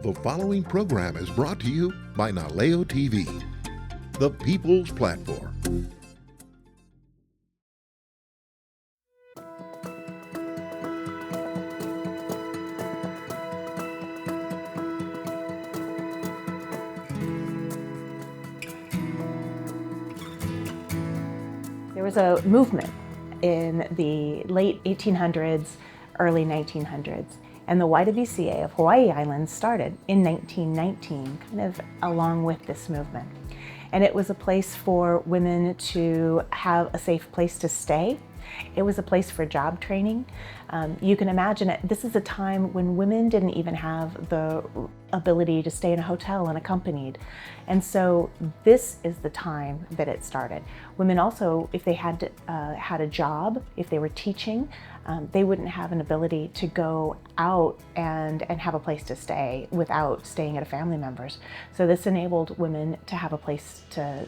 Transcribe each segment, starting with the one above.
The following program is brought to you by Naleo TV, the People's Platform. There was a movement in the late 1800s, early 1900s, and the YWCA of Hawaii Island started in 1919, kind of along with this movement. And it was a place for women to have a safe place to stay. It was a place for job training. You can imagine it. This is a time when women didn't even have the ability to stay in a hotel unaccompanied. And so this is the time that it started. Women also, if they had a job, if they were teaching, they wouldn't have an ability to go out and have a place to stay without staying at a family member's. So this enabled women to have a place to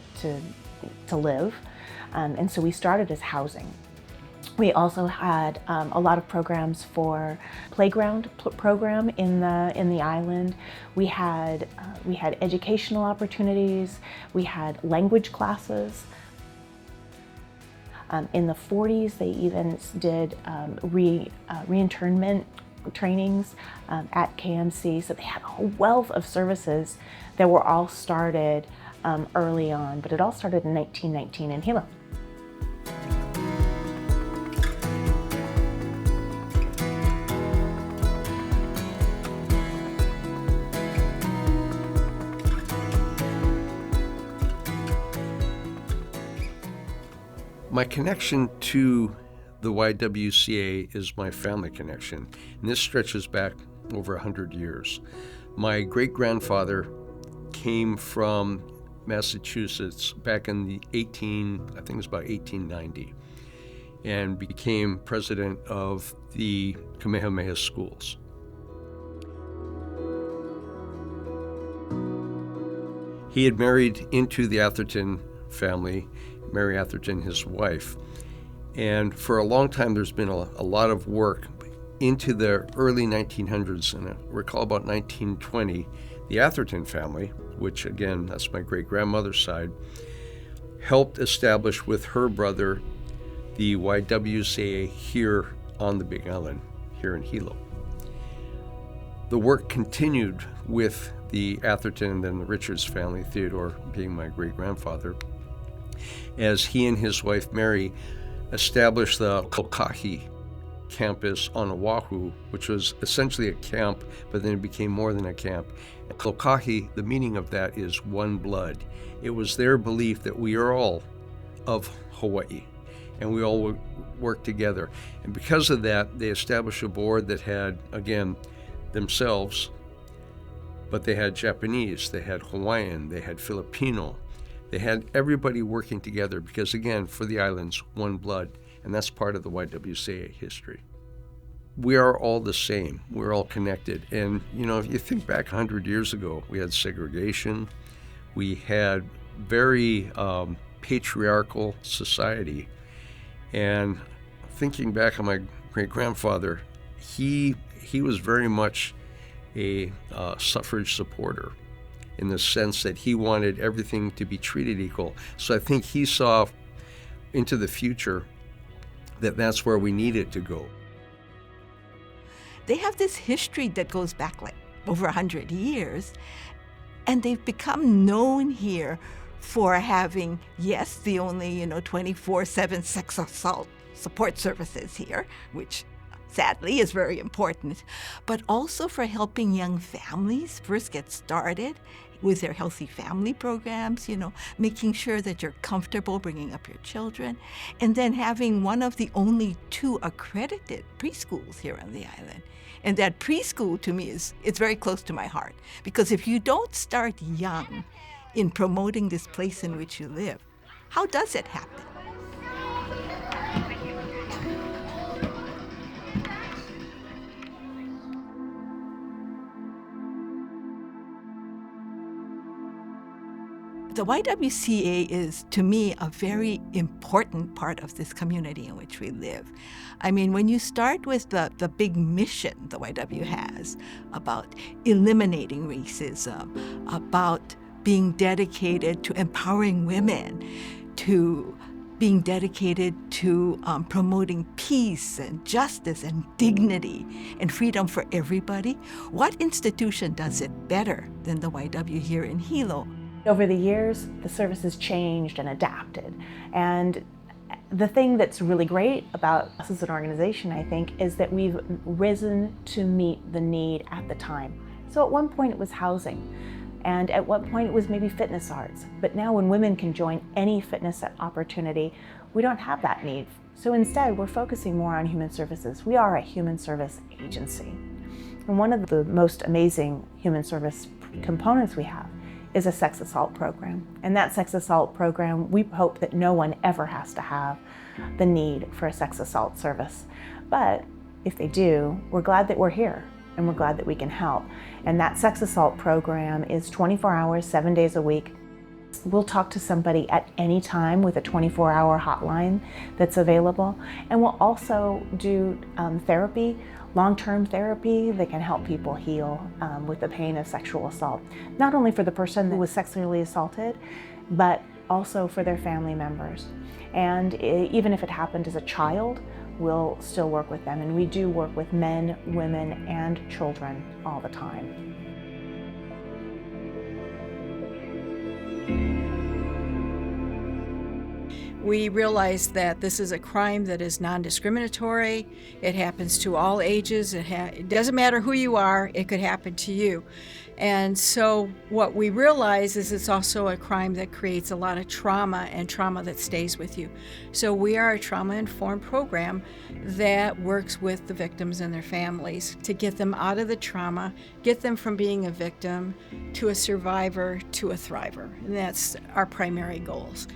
live. And so we started as housing. We also had a lot of programs for playground program in the island. We had educational opportunities. We had language classes. In the 40s, they even did reinternment trainings at KMC. So they had a wealth of services that were all started early on, but it all started in 1919 in Hilo. My connection to the YWCA is my family connection, and this stretches back over 100 years. My great-grandfather came from Massachusetts back in the 1890, and became president of the Kamehameha schools. He had married into the Atherton family, Mary Atherton, his wife. And for a long time, there's been a lot of work into the early 1900s, and I recall about 1920, the Atherton family, which again, that's my great-grandmother's side, helped establish with her brother the YWCA here on the Big Island, here in Hilo. The work continued with the Atherton and then the Richards family, Theodore being my great-grandfather, as he and his wife Mary established the Kokahi campus on Oahu, which was essentially a camp, but then it became more than a camp. Kokahi, the meaning of that is one blood. It was their belief that we are all of Hawaii, and we all work together. And because of that, they established a board that had, again, themselves, but they had Japanese, they had Hawaiian, they had Filipino. They had everybody working together because, again, for the islands, one blood, and that's part of the YWCA history. We are all the same. We're all connected. And, you know, if you think back 100 years ago, we had segregation. We had very patriarchal society. And thinking back on my great-grandfather, he was very much a suffrage supporter, in the sense that he wanted everything to be treated equal. So I think he saw into the future that that's where we needed to go. They have this history that goes back like over 100 years, and they've become known here for having, yes, the only 24/7 sex assault support services here, which sadly is very important, but also for helping young families first get started with their healthy family programs, making sure that you're comfortable bringing up your children, and then having one of the only 2 accredited preschools here on the island. And that preschool, to me, it's very close to my heart, because if you don't start young in promoting this place in which you live, how does it happen? The YWCA is, to me, a very important part of this community in which we live. I mean, when you start with the big mission the YW has about eliminating racism, about being dedicated to empowering women, to being dedicated to promoting peace and justice and dignity and freedom for everybody, what institution does it better than the YW here in Hilo? Over the years, the service has changed and adapted. And the thing that's really great about us as an organization, I think, is that we've risen to meet the need at the time. So at one point it was housing, and at one point it was maybe fitness arts. But now when women can join any fitness opportunity, we don't have that need. So instead, we're focusing more on human services. We are a human service agency. And one of the most amazing human service components we have is a sex assault program. And that sex assault program, we hope that no one ever has to have the need for a sex assault service. But if they do, we're glad that we're here and we're glad that we can help. And that sex assault program is 24 hours, 7 days a week. We'll talk to somebody at any time with a 24-hour hotline that's available. And we'll also do therapy, long-term therapy that can help people heal with the pain of sexual assault. Not only for the person that was sexually assaulted, but also for their family members. And even if it happened as a child, we'll still work with them. And we do work with men, women, and children all the time. We realize that this is a crime that is non-discriminatory. It happens to all ages. It doesn't matter who you are, it could happen to you. And so what we realize is it's also a crime that creates a lot of trauma and trauma that stays with you. So we are a trauma-informed program that works with the victims and their families to get them out of the trauma, get them from being a victim to a survivor to a thriver. And that's our primary goals.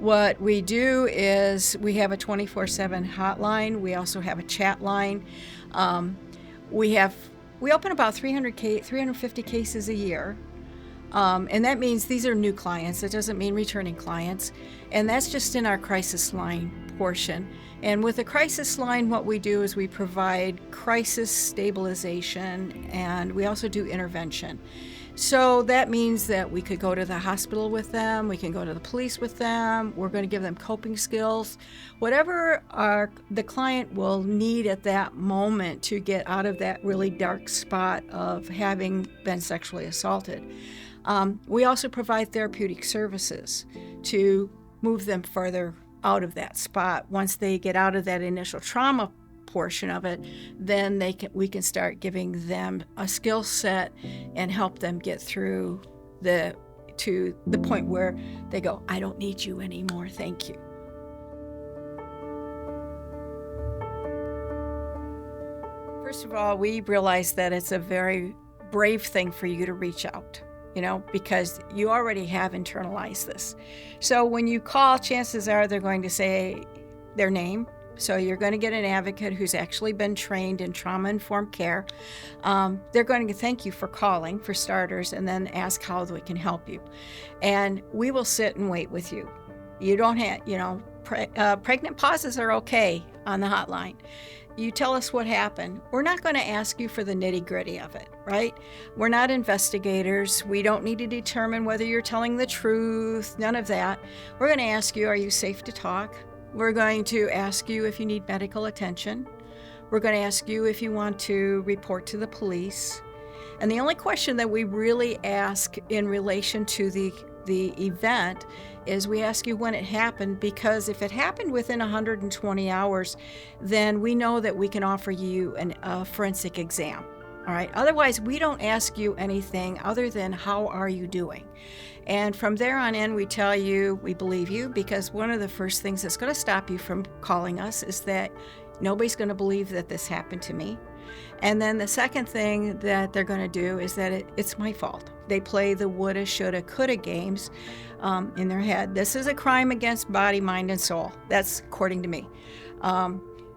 What we do is we have a 24/7 hotline. We also have a chat line. We open about 350 cases a year. And that means these are new clients. It doesn't mean returning clients. And that's just in our crisis line portion. And with the crisis line, what we do is we provide crisis stabilization, and we also do intervention. So that means that we could go to the hospital with them, we can go to the police with them, we're going to give them coping skills, whatever the client will need at that moment to get out of that really dark spot of having been sexually assaulted. We also provide therapeutic services to move them further out of that spot. Once they get out of that initial trauma portion of it, then we can start giving them a skill set and help them get through to the point where they go, I don't need you anymore, thank you. First of all, we realize that it's a very brave thing for you to reach out, because you already have internalized this. So when you call, chances are they're going to say their name. So you're going to get an advocate who's actually been trained in trauma-informed care. They're going to thank you for calling, for starters, and then ask how we can help you. And we will sit and wait with you. You don't have, pregnant pauses are okay on the hotline. You tell us what happened. We're not going to ask you for the nitty-gritty of it, right? We're not investigators. We don't need to determine whether you're telling the truth, none of that. We're going to ask you, are you safe to talk? We're going to ask you if you need medical attention. We're going to ask you if you want to report to the police. And the only question that we really ask in relation to the event is we ask you when it happened, because if it happened within 120 hours, then we know that we can offer you a forensic exam. All right. Otherwise, we don't ask you anything other than how are you doing? And from there on in, we tell you we believe you, because one of the first things that's going to stop you from calling us is that nobody's going to believe that this happened to me. And then the second thing that they're going to do is that it's my fault. They play the woulda, shoulda, coulda games in their head. This is a crime against body, mind, and soul. That's according to me.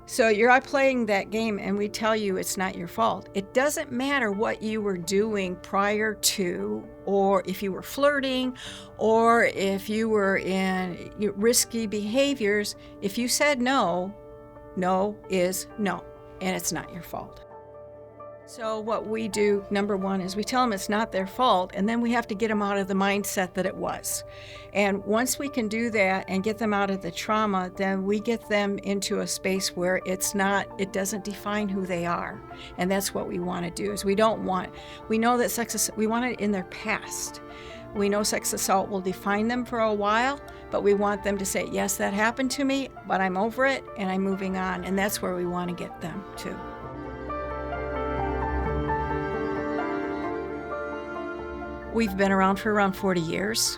So you're out playing that game and we tell you it's not your fault. It doesn't matter what you were doing prior to, or if you were flirting, or if you were in risky behaviors. If you said no, no is no, and it's not your fault. So what we do, number one, is we tell them it's not their fault, and then we have to get them out of the mindset that it was. And once we can do that and get them out of the trauma, then we get them into a space where it doesn't define who they are. And that's what we want to do, is we know that we want it in their past. We know sex assault will define them for a while, but we want them to say, yes, that happened to me, but I'm over it and I'm moving on. And that's where we want to get them to. We've been around for around 40 years.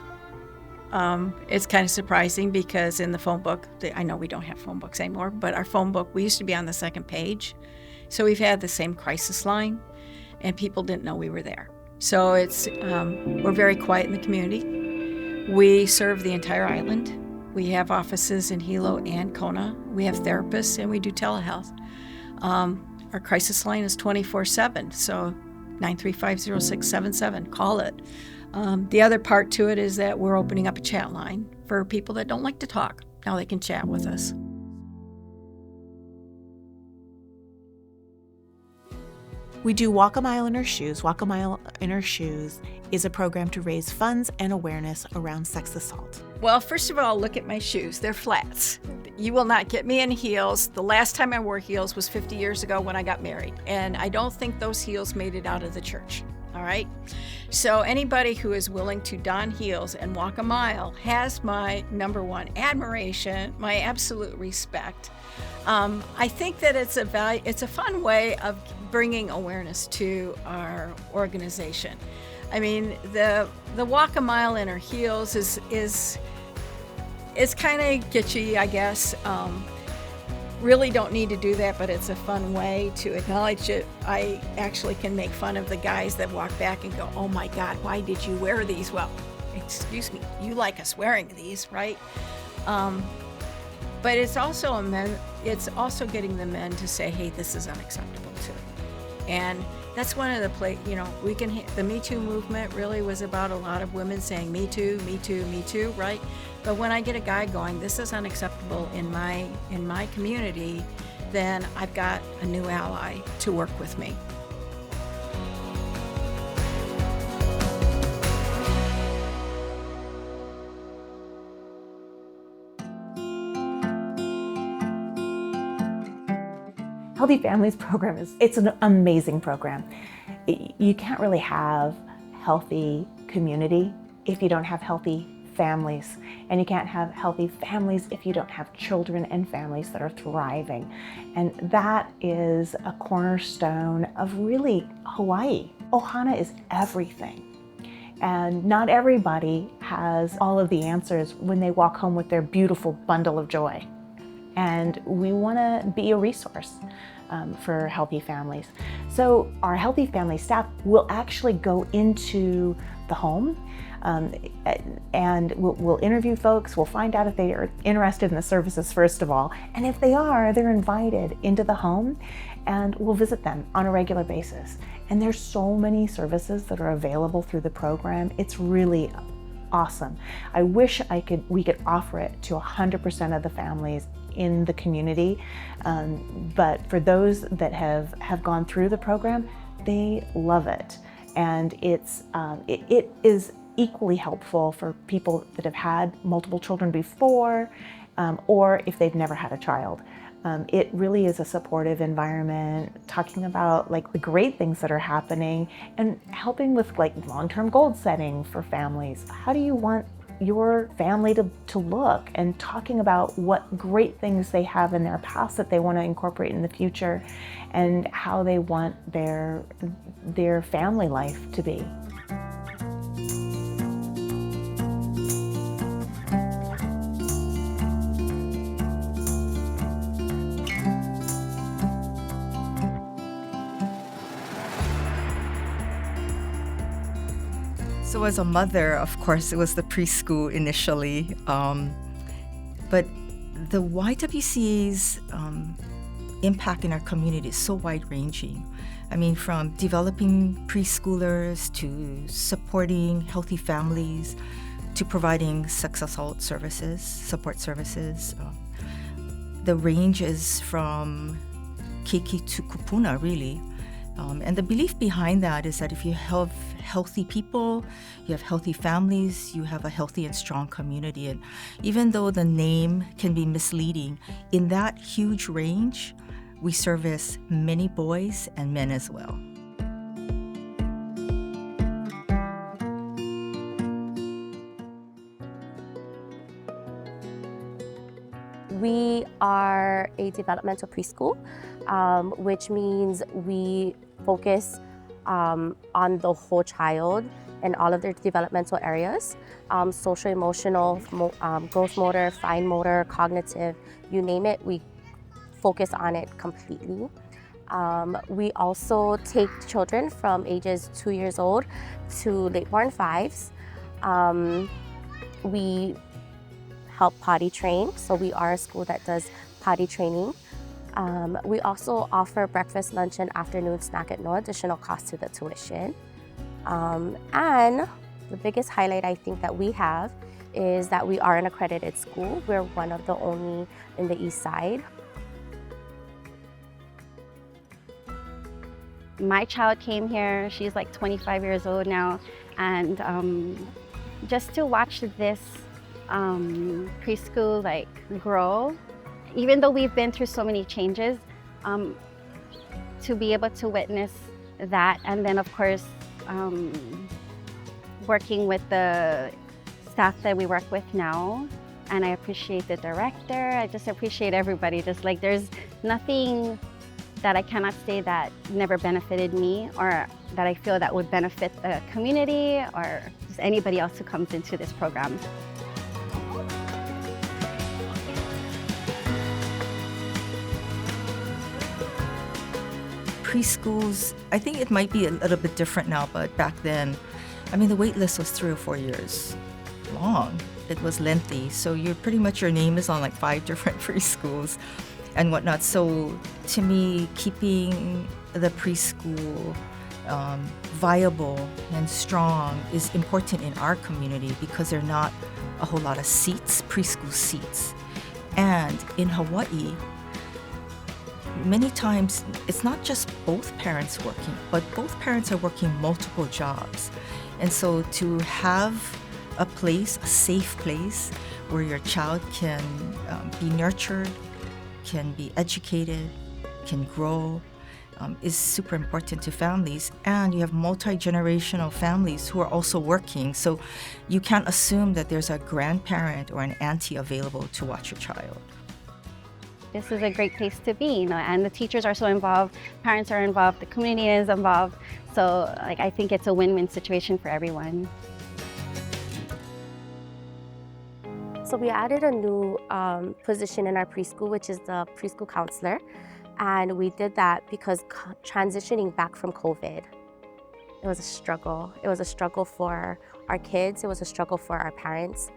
It's kind of surprising because in the phone book, I know we don't have phone books anymore, but our phone book, we used to be on the second page. So we've had the same crisis line, and people didn't know we were there. So we're very quiet in the community. We serve the entire island. We have offices in Hilo and Kona. We have therapists, and we do telehealth. Our crisis line is 24/7, so 935-0677. Call it. The other part to it is that we're opening up a chat line for people that don't like to talk. Now they can chat with us. We do Walk a Mile in Her Shoes. Walk a Mile in Her Shoes is a program to raise funds and awareness around sex assault. Well, first of all, look at my shoes. They're flats. You will not get me in heels. The last time I wore heels was 50 years ago when I got married, and I don't think those heels made it out of the church. All right? So anybody who is willing to don heels and walk a mile has my number one admiration, my absolute respect. I think that it's a fun way of bringing awareness to our organization. I mean, the walk a mile in her heels is kind of kitschy, I guess. Really don't need to do that, but it's a fun way to acknowledge it. I actually can make fun of the guys that walk back and go, "Oh my God, why did you wear these?" Well, excuse me, you like us wearing these, right? But it's also getting the men to say, "Hey, this is unacceptable too." And that's one of the Me Too movement really was about a lot of women saying, "Me too, me too, me too," right? But when I get a guy going, "This is unacceptable in my community," then I've got a new ally to work with me. Healthy Families program it's an amazing program. You can't really have healthy community if you don't have healthy families, and you can't have healthy families if you don't have children and families that are thriving. And that is a cornerstone of really Hawaii. Ohana is everything. And not everybody has all of the answers when they walk home with their beautiful bundle of joy. And we want to be a resource for healthy families. So our Healthy Family staff will actually go into the home and we'll interview folks. We'll find out if they are interested in the services first of all. And if they are, they're invited into the home and we'll visit them on a regular basis. And there's so many services that are available through the program. It's really awesome. I wish we could offer it to 100% of the families in the community, but for those that have gone through the program, they love it, and it is equally helpful for people that have had multiple children before, or if they've never had a child. It really is a supportive environment, talking about like the great things that are happening and helping with like long-term goal setting for families. How do you want your family to look, and talking about what great things they have in their past that they want to incorporate in the future and how they want their family life to be. So as a mother, of course, it was the preschool initially, but the YWCA's impact in our community is so wide-ranging. I mean, from developing preschoolers to supporting healthy families to providing sex assault services, support services. The range is from keiki to kupuna, really. And the belief behind that is that if you have healthy people, you have healthy families, you have a healthy and strong community. And even though the name can be misleading, in that huge range, we service many boys and men as well. We are a developmental preschool, which means we focus on the whole child and all of their developmental areas, social, emotional, gross motor, fine motor, cognitive, you name it, we focus on it completely. We also take children from ages 2 years old to late-born 5s. We help potty train, so we are a school that does potty training. We also offer breakfast, lunch, and afternoon snack at no additional cost to the tuition. And the biggest highlight I think that we have is that we are an accredited school. We're one of the only in the East Side. My child came here, she's like 25 years old now, and just to watch this preschool like grow, even though we've been through so many changes, to be able to witness that, and then of course working with the staff that we work with now, and I appreciate the director, I just appreciate everybody. Just like there's nothing that I cannot say that never benefited me, or that I feel that would benefit the community or just anybody else who comes into this program. Preschools, I think it might be a little bit different now, but back then, I mean, the wait list was 3 or 4 years long. It was lengthy, so you're pretty much, your name is on like 5 different preschools and whatnot. So to me, keeping the preschool viable and strong is important in our community because there are not a whole lot of seats, preschool seats. And in Hawaii, many times it's not just both parents working, but both parents are working multiple jobs. And so to have a place, a safe place where your child can be nurtured, can be educated, can grow, is super important to families. And you have multi-generational families who are also working. So you can't assume that there's a grandparent or an auntie available to watch your child. This is a great place to be, you know, and the teachers are so involved, parents are involved, the community is involved. So like, I think it's a win-win situation for everyone. So we added a new position in our preschool, which is the preschool counselor. And we did that because transitioning back from COVID, it was a struggle. It was a struggle for our kids. It was a struggle for our parents.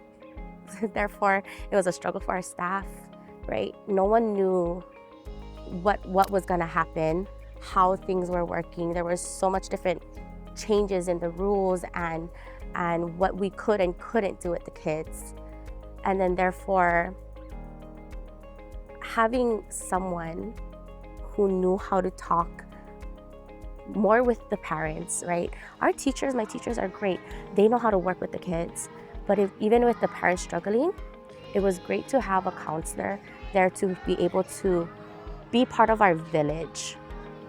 Therefore, it was a struggle for our staff, right? No one knew what was gonna happen, how things were working. There was so much different changes in the rules and what we could and couldn't do with the kids. And then therefore, having someone who knew how to talk more with the parents, right? Our teachers, my teachers are great. They know how to work with the kids. But even with the parents struggling, it was great to have a counselor there to be able to be part of our village,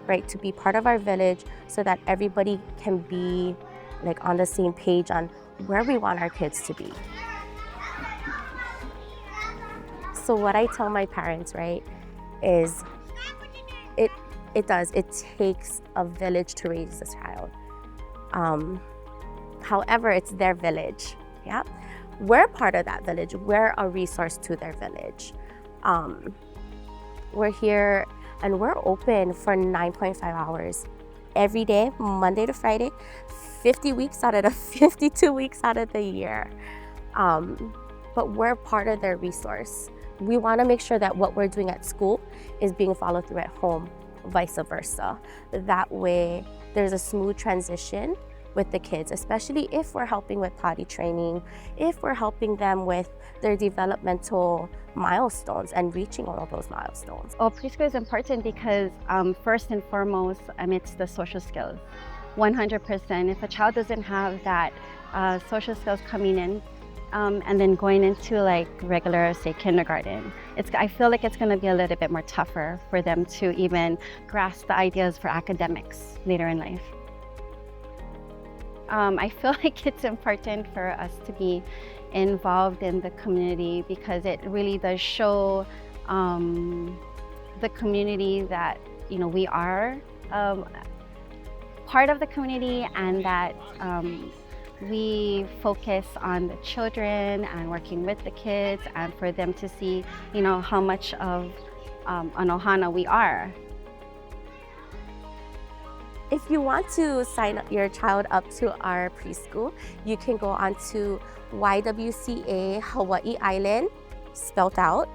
right? To be part of our village so that everybody can be like on the same page on where we want our kids to be. So what I tell my parents, right, is it takes a village to raise a child. However, it's their village, yeah? We're part of that village. We're a resource to their village. We're here and we're open for 9.5 hours every day, Monday to Friday, 50 weeks out of the 52 weeks out of the year. But we're part of their resource. We want to make sure that what we're doing at school is being followed through at home, vice versa. That way, there's a smooth transition with the kids, especially if we're helping with potty training, if we're helping them with their developmental milestones and reaching all of those milestones. Oh, preschool is important because first and foremost, it's the social skills. 100%. If a child doesn't have that social skills coming in, and then going into like regular, say, kindergarten, I feel like it's going to be a little bit more tougher for them to even grasp the ideas for academics later in life. I feel like it's important for us to be involved in the community because it really does show the community that we are part of the community, and that we focus on the children and working with the kids, and for them to see how much of an ohana we are. If you want to sign your child up to our preschool, you can go on to YWCA Hawaii Island, spelled out,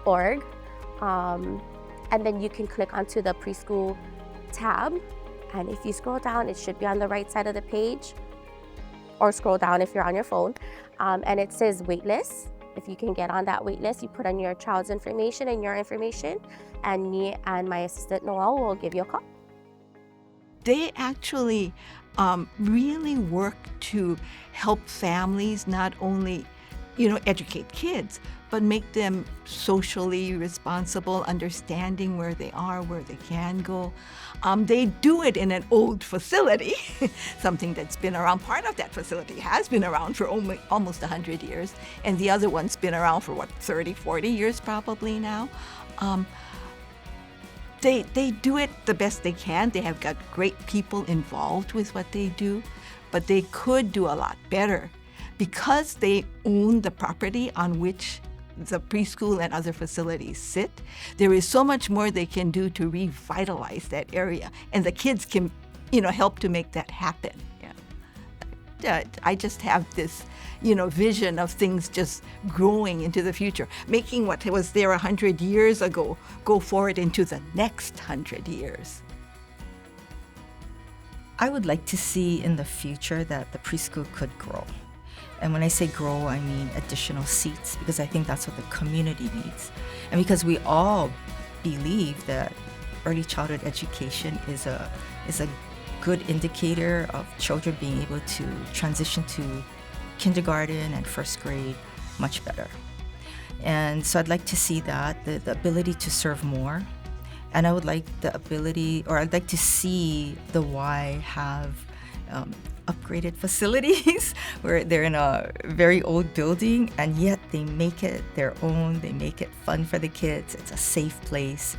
.org. And then you can click onto the preschool tab. And if you scroll down, it should be on the right side of the page, or scroll down if you're on your phone. And it says waitlist. If you can get on that waitlist, you put on your child's information and your information, and me and my assistant Noel will give you a call. They actually really work to help families not only, educate kids, but make them socially responsible, understanding where they are, where they can go. They do it in an old facility, something that's been around. Part of that facility has been around for almost 100 years, and the other one's been around for, 30, 40 years probably now. They do it the best they can. They have got great people involved with what they do, but they could do a lot better because they own the property on which the preschool and other facilities sit. There is so much more they can do to revitalize that area, and the kids can, help to make that happen. I just have this, vision of things just growing into the future, making what was there 100 years ago go forward into the next 100 years. I would like to see in the future that the preschool could grow. And when I say grow, I mean additional seats, because I think that's what the community needs. And because we all believe that early childhood education is a good indicator of children being able to transition to kindergarten and first grade much better. And so I'd like to see that, the ability to serve more. And I would like I'd like to see the Y have upgraded facilities where they're in a very old building, and yet they make it their own. They make it fun for the kids. It's a safe place.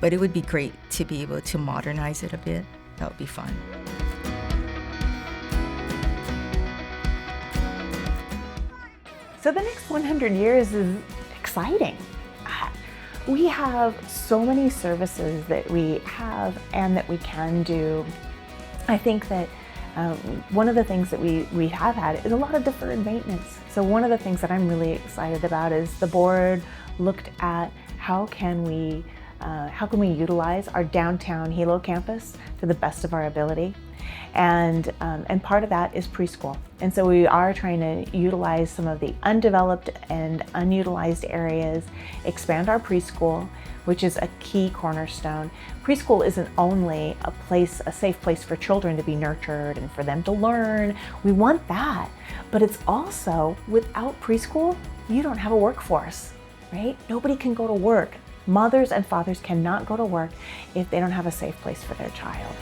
But it would be great to be able to modernize it a bit. That would be fun. So the next 100 years is exciting. We have so many services that we have and that we can do. I think that one of the things that we have had is a lot of deferred maintenance. So one of the things that I'm really excited about is the board looked at how can we utilize our downtown Hilo campus to the best of our ability, and part of that is preschool. And so we are trying to utilize some of the undeveloped and unutilized areas, expand our preschool, which is a key cornerstone. Preschool isn't only a safe place for children to be nurtured and for them to learn. We want that, but it's also, without preschool, you don't have a workforce, right? Nobody can go to work. Mothers and fathers cannot go to work if they don't have a safe place for their child.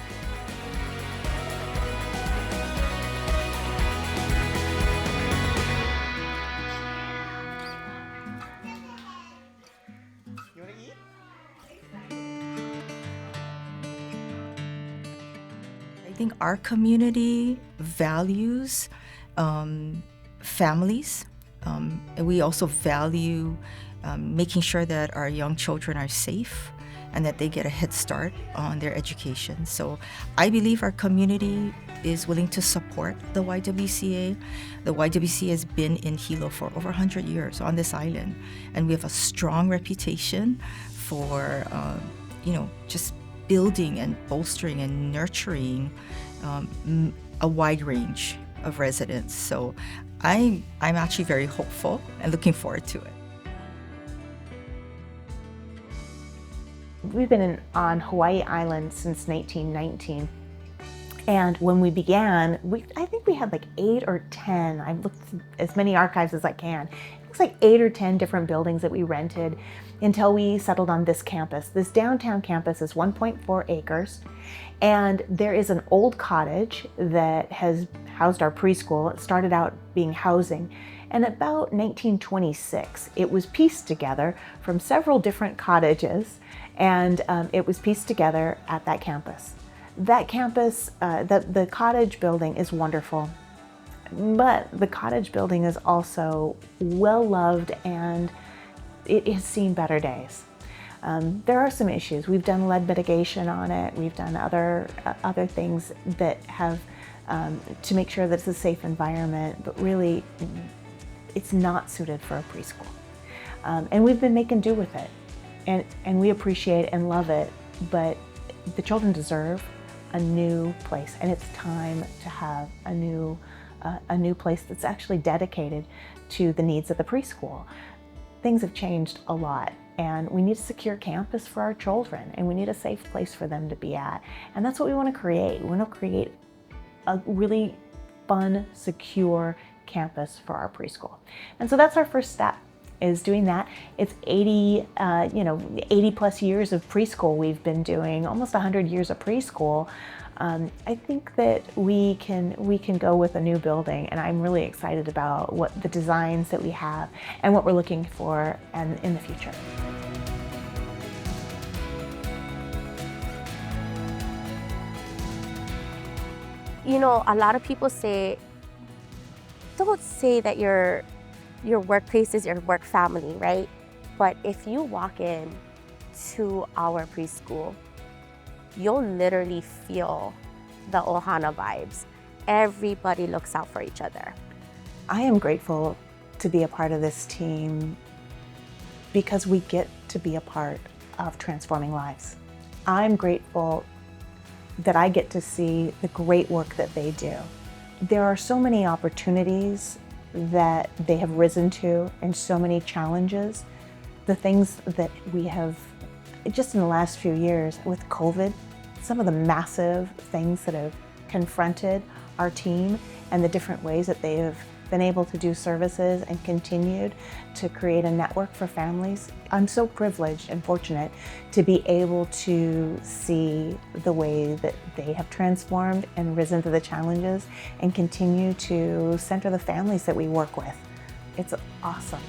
I think our community values families. And we also value making sure that our young children are safe. and that they get a head start on their education. So I believe our community is willing to support the YWCA. The YWCA has been in Hilo for over 100 years on this island, and we have a strong reputation for, just building and bolstering and nurturing a wide range of residents. So I'm actually very hopeful and looking forward to it. We've been on Hawaii Island since 1919. And when we began, I think we had like 8 or 10, I've looked as many archives as I can. It looks like 8 or 10 different buildings that we rented until we settled on this campus. This downtown campus is 1.4 acres. And there is an old cottage that has housed our preschool. It started out being housing. And about 1926, it was pieced together from several different cottages, and it was pieced together at that campus. That campus, the cottage building is wonderful, but the cottage building is also well loved and it has seen better days. There are some issues. We've done lead mitigation on it. We've done other things that have to make sure that it's a safe environment, but really it's not suited for a preschool. And we've been making do with it, and we appreciate and love it, but the children deserve a new place, and it's time to have a new place that's actually dedicated to the needs of the preschool. Things have changed a lot, and we need a secure campus for our children, and we need a safe place for them to be at. And that's what we want to create. We want to create a really fun, secure campus for our preschool. And so that's our first step, is doing that. It's 80 plus years of preschool we've been doing, almost 100 years of preschool. I think that we can go with a new building, and I'm really excited about what the designs that we have and what we're looking for and in the future. You know, a lot of people say, don't say that your workplace is your work family, right? But if you walk in to our preschool, you'll literally feel the Ohana vibes. Everybody looks out for each other. I am grateful to be a part of this team because we get to be a part of transforming lives. I'm grateful that I get to see the great work that they do. There are so many opportunities that they have risen to and so many challenges. The things that we have, just in the last few years with COVID, some of the massive things that have confronted our team and the different ways that they have been able to do services and continued to create a network for families. I'm so privileged and fortunate to be able to see the way that they have transformed and risen to the challenges and continue to center the families that we work with. It's awesome.